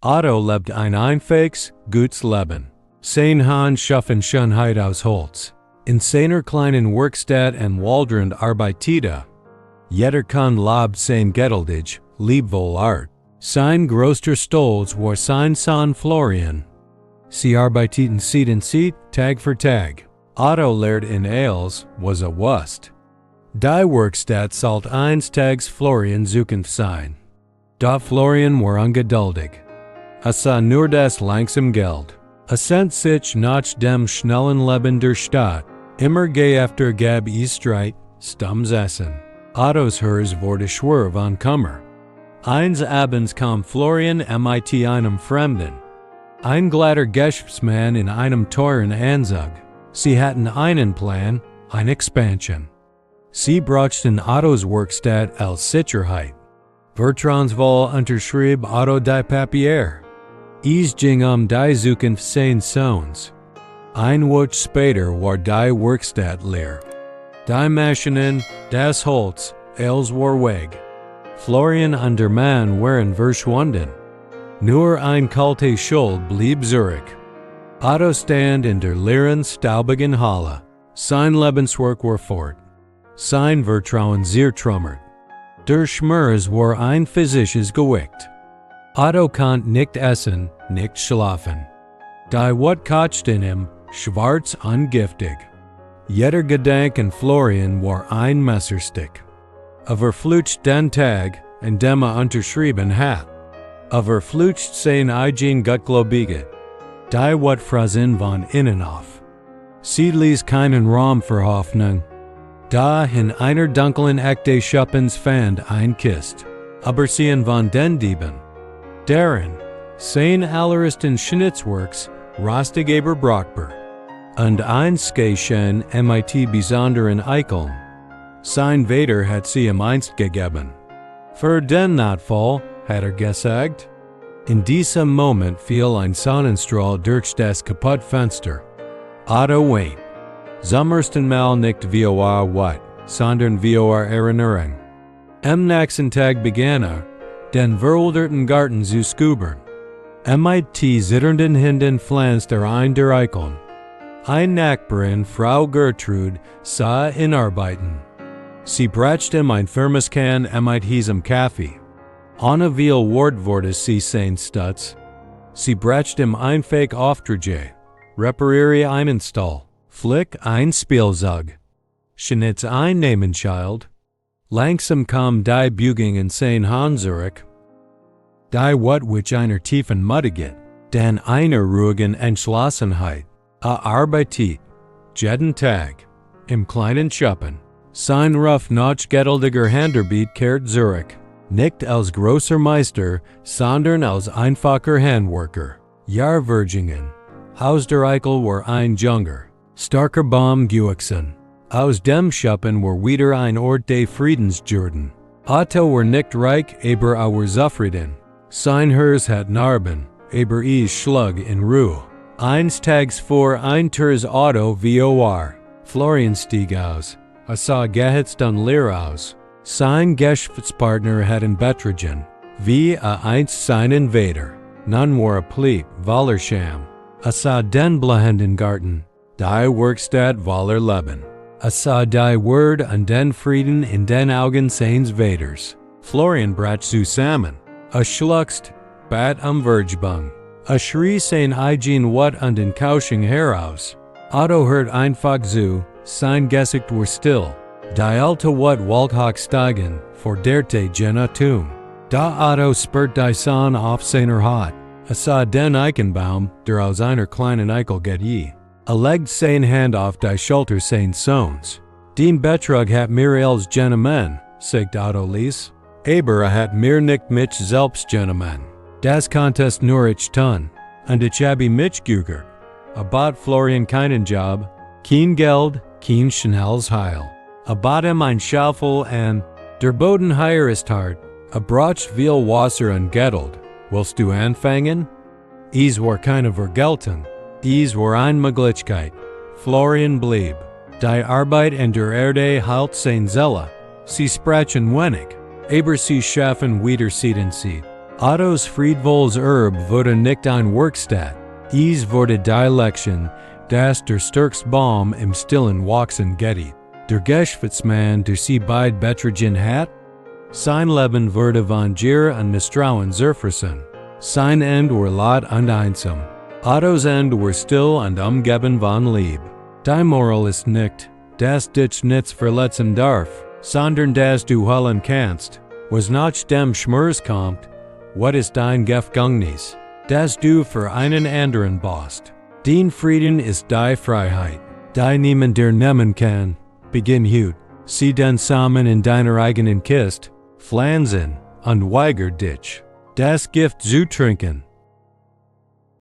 Otto lebt ein einfaches, gutes Leben. Sein Han schaffen Schönheit aus Holz. In seiner kleinen Werkstatt en Waldrand arbeitete. Jeder kann Lob sein Geduldig, lieb wohl Art. Sein größter Stolz war sein Sohn Florian. Sie arbeiteten Seat in Seat, Tag für Tag. Otto lehrt in Ailes, was Wust. Die Werkstatt sollt eins Tags Florian suchend sein. Da Florian war ungeduldig. Sah nur das langsam Geld. Sent sich nach dem schnellen Leben der Stadt. Immer efter gab Streit, stums Essen. Ottos Hers wurde schwer von Kummer. Eines Abends kam Florian mit einem Fremden. Ein glatter Geschäftsmann in einem teuren Anzug. Sie hatten einen Plan, eine Expansion. Sie brauchten Ottos Werkstatt als Sicherheit. Vertrauensvoll unterschrieb Otto die Papier. Es ging die Zukunft seines Sohns. Ein Woche später war die Werkstatt leer. Die Maschinen, das Holz, alles war weg. Florian und der Mann waren verschwunden. Nur ein kalte Schuld blieb zurück. Otto stand in der leeren, staubigen Halle. Sein Lebenswerk war fort. Sein Vertrauen zertrümmert. Der Schmerz war ein physisches Gewicht. Otto konnte nicht essen, nicht schlafen. Die Wut kochte in ihm, schwarz und giftig. Jeder Gedanke an Florian war ein Messerstich. Verflucht den Tag, an dem unterschrieben hat. Verflucht sein eigen Gutgläubige. Die Wut fraß ihn von innen auf. Sie ließ keinen Raum für Hoffnung. Da in einer dunklen Eck des Schuppens fand ein Kist. Aber sie von den Dieben. Darin, sein allerersten Schnitzwerks, rostig aber brauchbar. Und ein Scheckchen mit besonderen Eicheln. Sein Vater hat sie ihm einst gegeben. Für den Notfall, hat gesagt. In diesem Moment fiel ein Sonnenstrahl durch das kaputte Fenster. Otto weint. Zum ersten Mal nicht vor Wut, sondern vor Erinnerung. Am nächsten Tag begann den verwilderten Garten zu scubern. Mit zitternden Händen pflanzte ein der Eicheln. Ein Nachbarin, Frau Gertrud, sah ihn arbeiten. Sie brachte ihm ein Thermoskan mit heißem Kaffee. Ohne viel Wort wurde sie sein Stutz. Sie brachte ihm einfach Aufträge. Repariere einen Stall. Flick ein Spielzeug. Schnitz ein Namensschild. Langsam kam die Bügung in sein Hand zurück. Die Wut which einer tiefen Mutte geht, denn einer ruhigen Entschlossenheit. Arbeitet, jeden Tag, im kleinen Schuppen. Sein rough noch geduldiger Handarbeit kehrt zurück. Nicht als großer Meister, sondern als einfacher Handwerker. Jahrvergingen. Aus der Eichel war ein Junger. Starker Baum gewachsen. Aus dem Schuppen war wieder ein Ort des Friedens Jordan. Otto war nicht reich, aber war zufrieden. Sein Herz hat Narben, aber schlug in Ruhe. Eines Tags vor ein Ters Otto vor. Florian stieg aus. Sah gehitzt und leer aus. Sein Geschäftspartner hat ein Betragen. Wie einst seinen Vater. Nun war Plieb, Wallersham. Sah den blahenden Garten. Die Werkstatt Waller Leben. Sah die Word und den Frieden in den Augen seines Vaters. Florian brach zusammen. Schluckst, bat Vergebung. Schrie sein eigen Wut und den Kausching heraus. Otto hört einfach zu, sein Gesicht war still. Die alte Wut wollte hoch steigen, forderte Jenna tun. Da Otto spürt die Sonne auf seiner Haut. Sah den Eichenbaum, der aus einer kleinen Eichel geht. Legt sein Hand auf die Schulter seines Sohns. Den Betrug hat mir als Gentleman, sagt Otto ließ. Aber hat mir nicht mich selbst Gentleman. Das Contest nur ich tun. Und ich habe mich gegurt. Bat Florian keinen Job, kein Geld, kein schnelles Heil. Bat ihm ein Schaufel und der Boden heier ist hart. Braucht viel Wasser und Geduld. Willst du anfangen? Es war keine Vergeltung. Es war eine Möglichkeit. Florian blieb. Die Arbeit in der Erde halt sein Zelle. Sie sprachen wenig. Aber sie schaffen wieder Seed in Seed. Otto's Friedvol's wurde nicht ein Werkstatt. Es wurde die Lektion, das der stärkste Baum im Stillen wachsen geht. Der Geschäftsmann, der sie beid betrogen hat? Sein Leben wurde von Gier und Misstrauen zerfressen. Sein Ende war laut und einsam. Otto's Ende war still und umgeben von Liebe. Die Moral ist nicht, dass dich nichts verletzen darf, sondern dass du heilen kannst. Was nach dem Schmerz kommt, what ist dein Gefängnis? Dass du für einen anderen baust. Dein Frieden ist die Freiheit, die niemand dir nehmen kann. Beginn heute. Sie den Samen in deiner eigenen Kist, pflanzen und weiger dich, das Gift zu trinken.